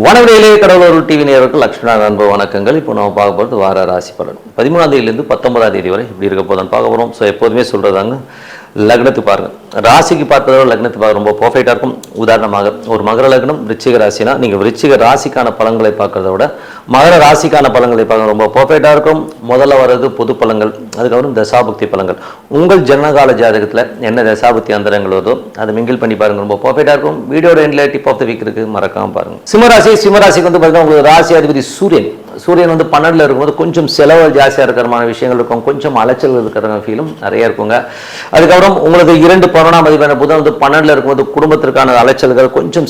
வனவிலையிலே கடவுளூர் TV நேயர்களுக்கு லட்சுமண அன்பு வணக்கங்கள். இப்போ நம்ம பார்க்க போகிறது வார ராசி பலன் 13ஆம் தேதியிலிருந்து 19ஆம் தேதி வரை இப்படி இருக்க போதுன்னு பார்க்க போகிறோம். ஸோ எப்போதுமே சொல்கிறதாங்க, லக்னத்து பாருங்கள், ராசிக்கு பார்த்ததோட லக்னத்து பார்க்க ரொம்ப பர்ஃபெக்டாக இருக்கும். உதாரணமாக ஒரு மகர லக்னம் விருச்சிக ராசினா நீங்கள் விருச்சிக ராசிக்கான பலன்களை பார்க்கறத விட மகர ராசிக்கான பலன்களை பார்க்க ரொம்ப பர்ஃபெக்டாக இருக்கும். முதல்ல வர்றது பொது பலன்கள், அதுக்கப்புறம் தசாபுக்தி பலன்கள். உங்கள் ஜனகால ஜாதகத்தில் என்ன தசாபுக்தி அந்தரங்கள் வருதோ அதை மிங்கிள் பண்ணி பாருங்கள், ரொம்ப பர்ஃபெக்டாக இருக்கும். வீடியோட எண்டில் டிப் ஆஃப் த வீக் இருக்குது, மறக்காமல் பாருங்கள். சிம்மராசிக்கு வந்து பார்த்தீங்கன்னா உங்களுக்கு ராசி அதிபதி சூரியன் வந்து 12ல் இருக்கும்போது கொஞ்சம் செலவு ஜாஸ்தியாக இருக்கிறமான விஷயங்கள் இருக்கும், கொஞ்சம் அலைச்சல் இருக்கிற ஃபீலும் நிறைய இருக்குங்க. அதுக்கப்புறம் உங்களுக்கு 2 11ஆம் அதிபதியான புதன் வந்து 12ல் இருக்கும்போது குடும்பத்திற்கான அலைச்சல்கள், கொஞ்சம்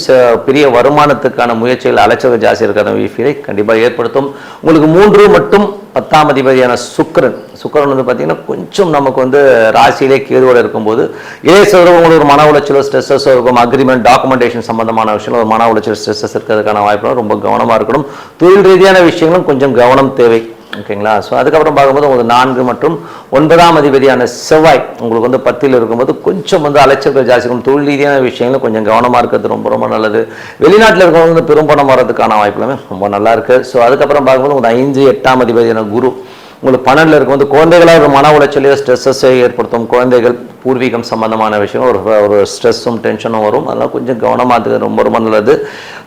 பெரிய வருமானத்துக்கான முயற்சிகள் அலைச்சல்கள் ஜாஸ்தி இருக்கிற ஃபீலை கண்டிப்பாக ஏற்படுத்தும். உங்களுக்கு 3 மற்றும் 10ஆம் அதிபதியான சுக்கிரன் வந்து பார்த்தீங்கன்னா கொஞ்சம் நமக்கு வந்து ராசியிலே கேதுவோடு இருக்கும்போது உங்களுக்கு ஒரு மன உளைச்சலோ ஸ்ட்ரெஸ்ஸஸோ இருக்கும். அக்ரிமெண்ட் டாக்குமெண்டேஷன் சம்பந்தமான விஷயம் ஒரு மன உளைச்சல் ஸ்ட்ரெஸ்ஸஸ் இருக்கிறதுக்கான வாய்ப்புகளும் ரொம்ப கவனமாக இருக்கணும். தொழில் ரீதியான விஷயங்களும் கொஞ்சம் கவனம் தேவை, ஓகேங்களா. ஸோ அதுக்கப்புறம் பார்க்கும்போது உங்களுக்கு 4 மற்றும் 9ஆம் அதிபதியான செவ்வாய் உங்களுக்கு வந்து 10ல் இருக்கும்போது கொஞ்சம் வந்து அலைச்சல்கள் ஜாஸ்தி இருக்கும். தொழில் ரீதியான விஷயங்களும் கொஞ்சம் கவனமாக இருக்கிறது ரொம்ப ரொம்ப நல்லது. வெளிநாட்டில் இருக்கவங்க வந்து பெரும்பணம் வர்றதுக்கான வாய்ப்புகளுமே ரொம்ப நல்லா இருக்குது. ஸோ அதுக்கப்புறம் பார்க்கும்போது உங்களுக்கு 5 8ஆம் அதிபதியான குரு உங்களுக்கு 12ல் இருக்கும்போது குழந்தைகளாக ஒரு மன உளைச்சலையோ ஸ்ட்ரெஸ்ஸை ஏற்படுத்தும். குழந்தைகள் பூர்வீகம் சம்பந்தமான விஷயம் ஒரு ஸ்ட்ரெஸ்ஸும் டென்ஷனும் வரும், அதெல்லாம் கொஞ்சம் கவனமாக இருக்கிறது ரொம்ப ரொம்ப நல்லது.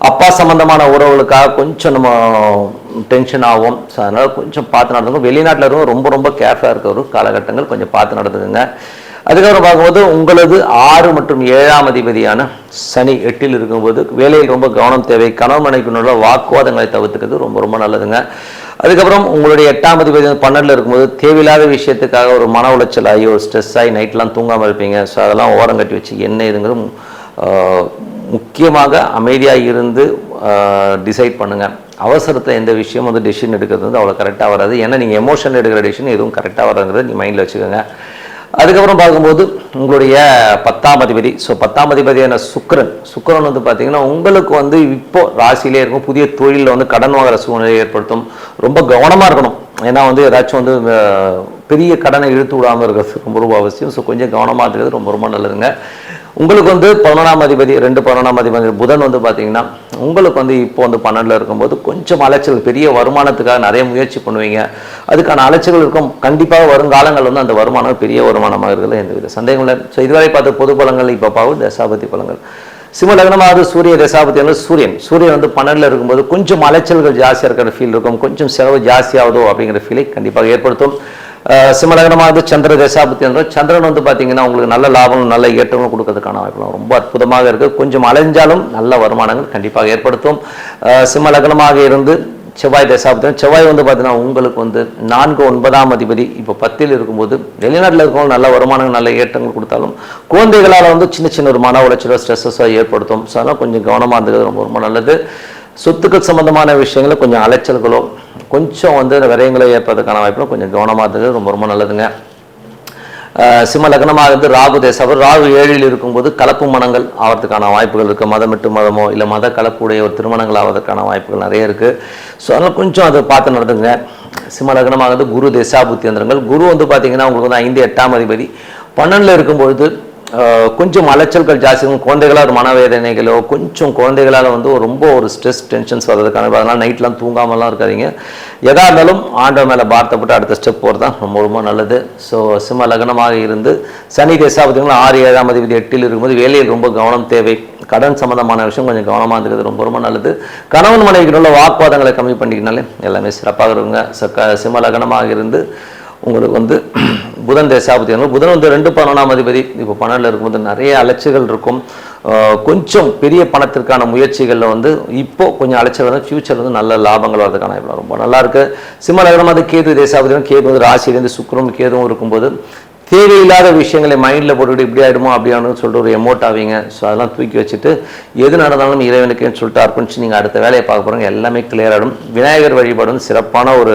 அப்பா சம்பந்தமான உறவுகளுக்காக கொஞ்சம் நம்ம டென்ஷன் ஆகும். ஸோ அதனால் கொஞ்சம் பார்த்து நடந்துங்க. வெளிநாட்டில் இருக்கும் ரொம்ப ரொம்ப கேர்ஃபுல்லாக இருக்க ஒரு காலகட்டங்கள், கொஞ்சம் பார்த்து நடந்துக்குங்க. அதுக்கப்புறம் பார்க்கும்போது உங்களது 6 மற்றும் 7ஆம் அதிபதியான சனி 8ல் இருக்கும்போது வேலையில் ரொம்ப கவனம் தேவை. கணவன் மனைவிக்குள்ள வாக்குவாதங்களை தவிர்த்துக்கிறது ரொம்ப ரொம்ப நல்லதுங்க. அதுக்கப்புறம் உங்களுடைய 8ஆம் அதிபதி 12ல் இருக்கும்போது தேவையில்லாத விஷயத்துக்காக ஒரு மன உளைச்சல் ஆகி ஒரு ஸ்ட்ரெஸ் ஆகி நைட்லாம் தூங்காமல் இருப்பீங்க. ஸோ அதெல்லாம் ஓரம் கட்டி வச்சு என்ன இதுங்கிறது முக்கியமாக அமைதியாக இருந்து டிசைட் பண்ணுங்கள். அவசரத்தை எந்த விஷயம் வந்து டெசிஷன் எடுக்கிறது வந்து அவ்வளோ கரெக்டாக வராது. ஏன்னா நீங்கள் எமோஷன் எடுக்கிற டெசிஷன் எதுவும் கரெக்டாக வராதுங்கிறத நீங்கள் மைண்டில் வச்சுக்கோங்க. அதுக்கப்புறம் பார்க்கும்போது உங்களுடைய 10ஆம் அதிபதி, ஸோ 10ஆம் அதிபதியான சுக்கிரன் வந்து பார்த்தீங்கன்னா உங்களுக்கு வந்து இப்போ ராசியிலே இருக்கும். புதிய தொழிலில் வந்து கடன் வாங்குற சூழ்நிலையை ஏற்படுத்தும். ரொம்ப கவனமாக இருக்கணும், ஏன்னா வந்து ஏதாச்சும் வந்து பெரிய கடனை இழுத்து விடாமல் இருக்கிறது ரொம்ப ரொம்ப அவசியம். ஸோ கொஞ்சம் கவனமாக இருக்கிறது ரொம்ப ரொம்ப நல்லதுங்க. உங்களுக்கு வந்து 11ஆம் அதிபதி 11ஆம் அதிபதி புதன் வந்து பார்த்தீங்கன்னா உங்களுக்கு வந்து இப்போ வந்து 12ல் இருக்கும்போது கொஞ்சம் அலைச்சல், பெரிய வருமானத்துக்காக நிறைய முயற்சி பண்ணுவீங்க, அதுக்கான அலைச்சல்கள் இருக்கும். கண்டிப்பாக வருங்காலங்கள் வந்து அந்த வருமானம் பெரிய வருமானமாக இருக்கிறது எந்தவித சந்தேகம் இல்லை. ஸோ இதுவரை பார்த்த பொது பலங்கள் இப்போ பார்க்கும் தசாபதி பலங்கள். சிம்ம லக்னமாவது சூரிய தசாபதி சூரியன் வந்து 12ல் இருக்கும்போது கொஞ்சம் அலைச்சல்கள் ஜாஸ்தியாக இருக்கிற ஃபீல் இருக்கும், கொஞ்சம் செலவு ஜாஸ்தியாகுதோ அப்படிங்கிற ஃபீலை கண்டிப்பாக ஏற்படுத்தும். சிம்ம லக்னமாவது சந்திர தசாபதி சந்திரன் வந்து பார்த்தீங்கன்னா உங்களுக்கு நல்ல லாபம் நல்ல ஏற்றங்களும் கொடுக்கறதுக்கான வாய்ப்பு ரொம்ப அற்புதமாக இருக்குது. கொஞ்சம் அலைஞ்சாலும் நல்ல வருமானங்கள் கண்டிப்பாக ஏற்படுத்தும். சிம்ம லக்னமாக இருந்து செவ்வாய் தசாபதி செவ்வாய் வந்து பார்த்தீங்கன்னா உங்களுக்கு வந்து 4 9ஆம் அதிபதி இப்போ 10ல் இருக்கும்போது வெளிநாட்டில் இருக்கவங்க நல்ல வருமானங்கள் நல்ல ஏற்றங்கள் கொடுத்தாலும் குழந்தைகளால் வந்து சின்ன சின்ன ஒரு மன உளைச்சலோ ஸ்ட்ரெஸ்ஸஸோ ஏற்படுத்தும். ஸோ அதெல்லாம் கொஞ்சம் கவனமாக இருந்தது ரொம்ப ரொம்ப நல்லது. சொத்துக்கள் சம்பந்தமான விஷயங்களில் கொஞ்சம் அலைச்சல்களோ கொஞ்சம் வந்து விரயங்களை ஏற்படுறதுக்கான வாய்ப்புகளும் கொஞ்சம் கவனமாக இருந்தது ரொம்ப ரொம்ப நல்லதுங்க. சிம்ம லக்னமாக இருந்து ராகு தேசம் ராகு 7ல் இருக்கும்போது கலப்பு மனங்கள் ஆகிறதுக்கான வாய்ப்புகள் இருக்குது. மதம் விட்டு மதமோ இல்லை மத கலப்புடைய ஒரு திருமணங்கள் ஆவதற்கான வாய்ப்புகள் நிறைய இருக்குது. ஸோ அதனால் கொஞ்சம் அதை பார்த்து நடந்துங்க. சிம்ம லக்னமாக இருந்து குரு தேசாபுத்தி அந்தரங்கள் குரு வந்து பார்த்தீங்கன்னா உங்களுக்கு வந்து 5 8ஆம் அதிபதி 12ல் இருக்கும்பொழுது கொஞ்சம் அலைச்சல்கள் ஜாஸ்தி இருக்கும். குழந்தைகளால் ஒரு மனவேதனைகளோ கொஞ்சம் குழந்தைகளால் வந்து ரொம்ப ஒரு ஸ்ட்ரெஸ் டென்ஷன்ஸ் வர்றதுக்கான, அதனால் நைட்லாம் தூங்காமலாம் இருக்காதிங்க. எதாக இருந்தாலும் ஆண்டவர் மேலே பார்த்தப்பட்டு அடுத்த ஸ்டெப் போகிறது தான் ரொம்ப ரொம்ப நல்லது. ஸோ சிம்ம லக்னமாக இருந்து சனி தேசாபதிகளும் 6 7ஆம் அதிபதி 8ல் இருக்கும்போது வேலையில் ரொம்ப கவனம் தேவை. கடன் சம்பந்தமான விஷயம் கொஞ்சம் கவனமாக இருக்கிறது ரொம்ப ரொம்ப நல்லது. கணவன் மனைவிக்கு உள்ள வாக்குவாதங்களை கம்மி பண்ணிக்கினாலே எல்லாமே சிறப்பாக இருக்குங்க. சிம்ம லக்னமாக இருந்து உங்களுக்கு வந்து புதன் தேசாபதி புதன் வந்து 2 11ஆம் அதிபதி இப்போ 12ல் இருக்கும்போது நிறைய அலைச்சல்கள் இருக்கும். கொஞ்சம் பெரிய பணத்திற்கான முயற்சிகளில் வந்து இப்போ கொஞ்சம் அலைச்சல் வந்து ஃபியூச்சர் வந்து நல்ல லாபங்கள் வரதுக்கான ரொம்ப நல்லா இருக்கு. சிம்ம லக்னமாக கேது தேசாபதி கேது வந்து ராசியிலேருந்து சுக்கிரனும் கேதுவும் இருக்கும்போது தேவையில்லாத விஷயங்களை மைண்டில் போட்டுக்கிட்டு இப்படி ஆகிடுமோ அப்படியானு சொல்லிட்டு ஒரு எமோட் ஆவீங்க. ஸோ அதெல்லாம் தூக்கி வச்சுட்டு எது நடந்தாலும் இறைவனுக்குன்னு சொல்லிட்டு அர்ப்பணிச்சு நீங்கள் அடுத்த வேலையை பார்க்க போகிறோங்க, எல்லாமே கிளியர் ஆகிடும். விநாயகர் வழிபாடு வந்து சிறப்பான ஒரு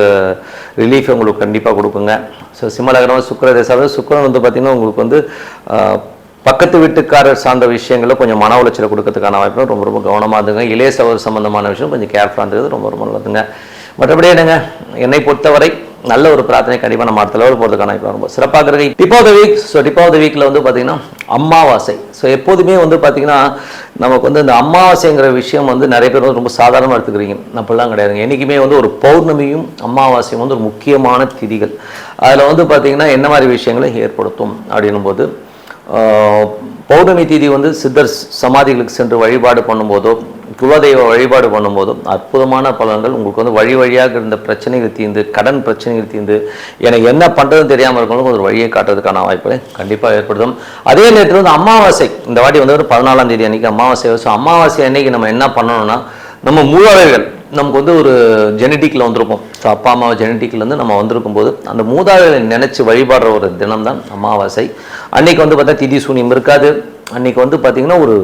ரிலீஃப் உங்களுக்கு கண்டிப்பாக கொடுக்குங்க. ஸோ சிம்ம லக்னம் சுக்கிர தேசாபதி சுக்கிரன் வந்து பார்த்திங்கன்னா உங்களுக்கு வந்து பக்கத்து வீட்டுக்காரர் சார்ந்த விஷயங்களில் கொஞ்சம் மன உளைச்சலை கொடுக்கறதுக்கான வாய்ப்பு ரொம்ப ரொம்ப கவனமாக இருந்துங்க. இளைய சவர் சம்பந்தமான விஷயம் கொஞ்சம் கேர்ஃபுல்லாக இருந்தது ரொம்ப ரொம்ப நல்லதுங்க. மற்றபடி என்னங்க, என்னை பொறுத்தவரை நல்ல ஒரு பிரார்த்தனை கண்டிப்பாக நம்ம அடுத்த லெவல் போகிறதுக்கான இப்போ ரொம்ப சிறப்பாக இருக்கு. Tip of the week. So tip of the வீக்கில் வந்து பார்த்தீங்கன்னா அமாவாசை. ஸோ எப்போதுமே வந்து பார்த்தீங்கன்னா நமக்கு வந்து இந்த அமாவாசைங்கிற விஷயம் வந்து நிறைய பேர் வந்து ரொம்ப சாதாரணமாக எடுத்துக்கிறீங்க. அப்படிலாம் கிடையாதுங்க. என்றைக்குமே வந்து ஒரு பௌர்ணமியும் அமாவாசையும் வந்து ஒரு முக்கியமான திதிகள். அதில் வந்து பார்த்தீங்கன்னா என்ன மாதிரி விஷயங்களை ஏற்படுத்தும் அப்படின்னும் போது, பௌர்ணமி திதி வந்து சித்தர் சமாதிகளுக்கு சென்று வழிபாடு பண்ணும்போதோ குலதெய்வ வழிபாடு பண்ணும்போதும் அற்புதமான பலன்கள் உங்களுக்கு வந்து வழி வழியாக இருந்த பிரச்சனைகள் தீர்ந்து, கடன் பிரச்சனைகள் தீர்ந்து, எனக்கு என்ன பண்ணுறதுன்னு தெரியாமல் இருக்கவங்களுக்கு ஒரு வழியை காட்டுறதுக்கான வாய்ப்புகளை கண்டிப்பாக ஏற்படுத்தும். அதே நேரத்தில் வந்து அமாவாசை இந்த வாட்டி வந்து ஒரு 14ஆம் தேதி அன்றைக்கி அமாவாசை. ஸோ அமாவாசை அன்னைக்கு நம்ம என்ன பண்ணணும்னா, நம்ம மூதாதையர்கள் நமக்கு வந்து ஒரு ஜெனட்டிக்கில் வந்திருக்கும். ஸோ அப்பா அம்மா ஜெனட்டிக்லேருந்து நம்ம வந்திருக்கும் போது அந்த மூதாதையர்களை நினச்சி வழிபாடுற ஒரு தினம் தான் அமாவாசை. அன்றைக்கி வந்து பார்த்தா திதி சூனியம் இருக்காது. அன்றைக்கி வந்து பார்த்திங்கன்னா ஒரு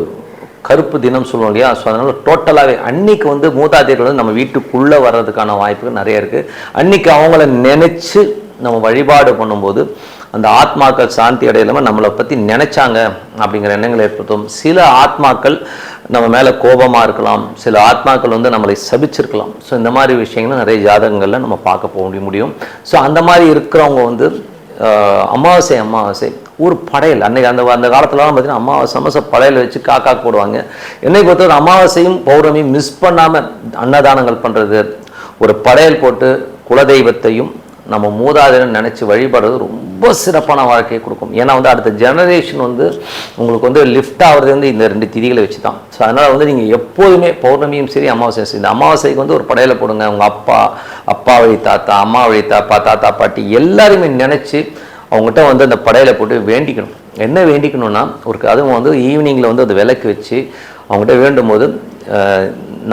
கருப்பு தினம் சொல்லுவோம் இல்லையா. ஸோ அதனால் டோட்டலாகவே அன்றைக்கி வந்து மூதாதையர்கள் வந்து நம்ம வீட்டுக்குள்ளே வர்றதுக்கான வாய்ப்புகள் நிறைய இருக்குது. அன்றைக்கி அவங்கள நினச்சி நம்ம வழிபாடு பண்ணும்போது அந்த ஆத்மாக்கள் சாந்தி அடையில்லாமல் நம்மளை பற்றி நினைச்சாங்க அப்படிங்கிற எண்ணங்களை ஏற்படுத்தும். சில ஆத்மாக்கள் நம்ம மேலே கோபமாக இருக்கலாம், சில ஆத்மாக்கள் வந்து நம்மளை சபிச்சிருக்கலாம். ஸோ இந்த மாதிரி விஷயங்களும் நிறைய ஜாதகங்களில் நம்ம பார்க்க போக முடியும். ஸோ அந்த மாதிரி இருக்கிறவங்க வந்து அமாவாசை ஒரு படையல் அன்னைக்கு அந்த காலத்துலலாம் பார்த்தீங்கன்னா அமாவாசை படையல் வச்சு காக்கா போடுவாங்க. என்னை பொறுத்தவரை அமாவாசையும் பௌர்ணமியும் மிஸ் பண்ணாமல் அன்னதானங்கள் பண்ணுறது, ஒரு படையல் போட்டு குலதெய்வத்தையும் நம்ம மூதாதையர் நினச்சி வழிபடுறது ரொம்ப சிறப்பான வாழ்க்கையை கொடுக்கும். ஏன்னா வந்து அடுத்த ஜெனரேஷன் வந்து உங்களுக்கு வந்து லிஃப்ட் ஆகிறது வந்து இந்த 2 திதிகளை வச்சு தான். ஸோ அதனால் வந்து நீங்கள் எப்போதுமே பௌர்ணமியும் சரி அமாவாசையும் சரி, இந்த அமாவாசைக்கு வந்து ஒரு படையலை போடுங்க. உங்கள் அப்பா வழி தாத்தா, அம்மா வழி தாத்தா பாட்டி எல்லாருமே நினச்சி அவங்ககிட்ட வந்து அந்த படையலை போட்டு வேண்டிக்கணும். என்ன வேண்டிக்கணும்னா, அதுவும் வந்து ஈவினிங்கில் வந்து அது விளக்கு வச்சு அவங்ககிட்ட வேண்டும் போது,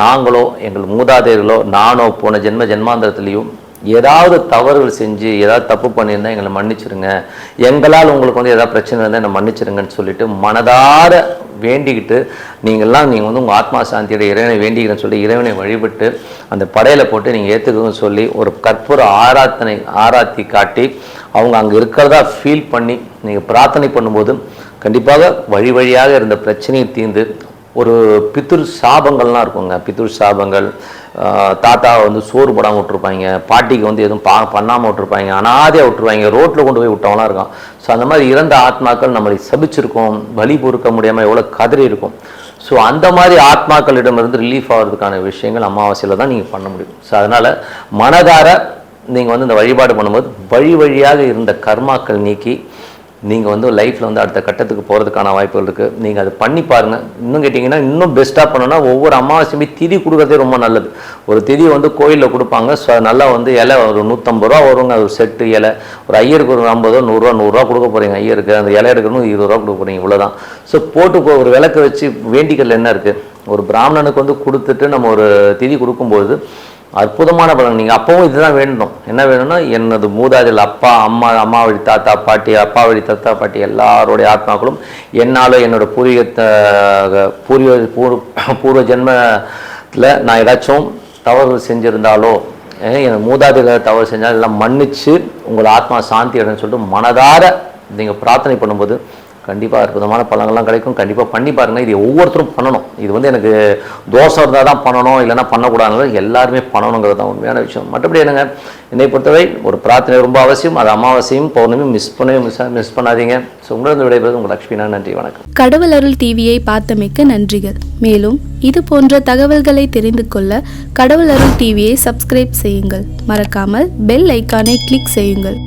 நாங்களோ எங்கள் மூதாதையர்களோ நானோ போன ஜென்மாந்திரத்துலேயும் ஏதாவது தவறுகள் செஞ்சு ஏதாவது தப்பு பண்ணியிருந்தால் எங்களை மன்னிச்சிருங்க, எங்களால் உங்களுக்கு வந்து ஏதாவது பிரச்சனை இருந்தால் என்னை மன்னிச்சிருங்கன்னு சொல்லிட்டு மனதார வேண்டிக்கிட்டு நீங்கள் வந்து உங்கள் ஆத்மா சாந்தியோட இறைவனை வேண்டிக்கிறேன்னு சொல்லி இறைவனை வழிபட்டு அந்த படையலை போட்டு நீங்கள் ஏற்றுக்கணும்னு சொல்லி ஒரு கற்பூர ஆராத்தி காட்டி அவங்க அங்கே இருக்கிறதா ஃபீல் பண்ணி நீங்கள் பிரார்த்தனை பண்ணும்போது கண்டிப்பாக வழியாக இருந்த பிரச்சனையை தீர்ந்து ஒரு பித்ரு சாபங்கள்லாம் இருக்குங்க. பித்ரு சாபங்கள், தாத்தாவை வந்து சோறு போடாமல் விட்டுருப்பாங்க, பாட்டிக்கு வந்து எதுவும் பண்ணாமல் விட்டுருப்பாங்க, அனாதையாக விட்டுருவாங்க, ரோட்டில் கொண்டு போய் விட்டவங்களாம் இருக்கும். ஸோ அந்த மாதிரி இறந்த ஆத்மாக்கள் நம்மளை சபிச்சிருக்கோம், வலி பொறுக்க முடியாமல் எவ்வளோ கதறி இருக்கும். ஸோ அந்த மாதிரி ஆத்மாக்களிடமிருந்து ரிலீஃப் ஆகிறதுக்கான விஷயங்கள் அமாவாசையில் தான் நீங்கள் பண்ண முடியும். ஸோ அதனால் மனதார நீங்கள் வந்து இந்த வழிபாடு பண்ணும்போது வழியாக இருந்த கர்மாக்கள் நீக்கி நீங்கள் வந்து லைஃப்பில் வந்து அடுத்த கட்டத்துக்கு போகிறதுக்கான வாய்ப்புகள் இருக்குது. நீங்கள் அதை பண்ணி பாருங்கள். இன்னும் கேட்டிங்கன்னா இன்னும் பெஸ்ட்டாக பண்ணணும்னா ஒவ்வொரு அமாவாசையுமே திதி கொடுக்குறதே ரொம்ப நல்லது. ஒரு திதி வந்து கோயிலில் கொடுப்பாங்க. ஸோ நல்லா வந்து இலை ஒரு 150 ரூபா வருங்க, ஒரு செட்டு இலை. ஒரு ஐயருக்கு ஒரு 50 100 ரூபா கொடுக்க போகிறீங்க ஐயருக்கு, அந்த இலை எடுக்கணும் 20 ரூபா கொடுக்க போகிறீங்க, இவ்வளோதான். ஸோ போட்டு ஒரு விளக்கு வச்சு வேண்டிக்கல் என்ன இருக்குது, ஒரு பிராமணனுக்கு வந்து கொடுத்துட்டு நம்ம ஒரு திதி கொடுக்கும்போது அற்புதமான பலன். நீங்கள் அப்பவும் இதுதான் வேணும். என்ன வேணும்னா, எனது மூதாதையர் அப்பா அம்மா வழி தாத்தா பாட்டி, அப்பா வழி தாத்தா பாட்டி எல்லாருடைய ஆத்மாக்களும் என்னாலும் என்னோட பூர்வ ஜென்மத்தில் நான் ஏதாச்சும் தவறு செஞ்சுருந்தாலோ, என் மூதாதையர் தவறு செஞ்சாலும் எல்லாம் மன்னிச்சு உங்கள் ஆத்மா சாந்தி அடைன்னு சொல்லிட்டு மனதார நீங்கள் பிரார்த்தனை பண்ணும்போது கண்டிப்பாக அற்புதமான பலன்கள்லாம் கிடைக்கும். கண்டிப்பாக பண்ணி பாருங்கள். இது ஒவ்வொருத்தரும் பண்ணணும். இது வந்து எனக்கு தோசை இருந்தால் தான் பண்ணணும், இல்லைன்னா பண்ணக்கூடாது, எல்லாருமே பண்ணணுங்கிறது தான் உண்மையான விஷயம். மற்றபடி என்னங்க, என்னை பொறுத்தவரை ஒரு பிரார்த்தனை ரொம்ப அவசியம். அது அமாவாசையும் பௌர்ணமியும் மிஸ் பண்ணாதீங்க. ஸோ உங்களிடம் விடைபெறுவது உங்கள் லக்ஷ்மினா. நன்றி, வணக்கம். கடவுள் அருள் டிவியை பார்த்தமைக்கு நன்றிகள். மேலும் இது போன்ற தகவல்களை தெரிந்து கொள்ள கடவுள் அருள் டிவியை சப்ஸ்கிரைப் செய்யுங்கள். மறக்காமல் பெல் ஐக்கானை கிளிக் செய்யுங்கள்.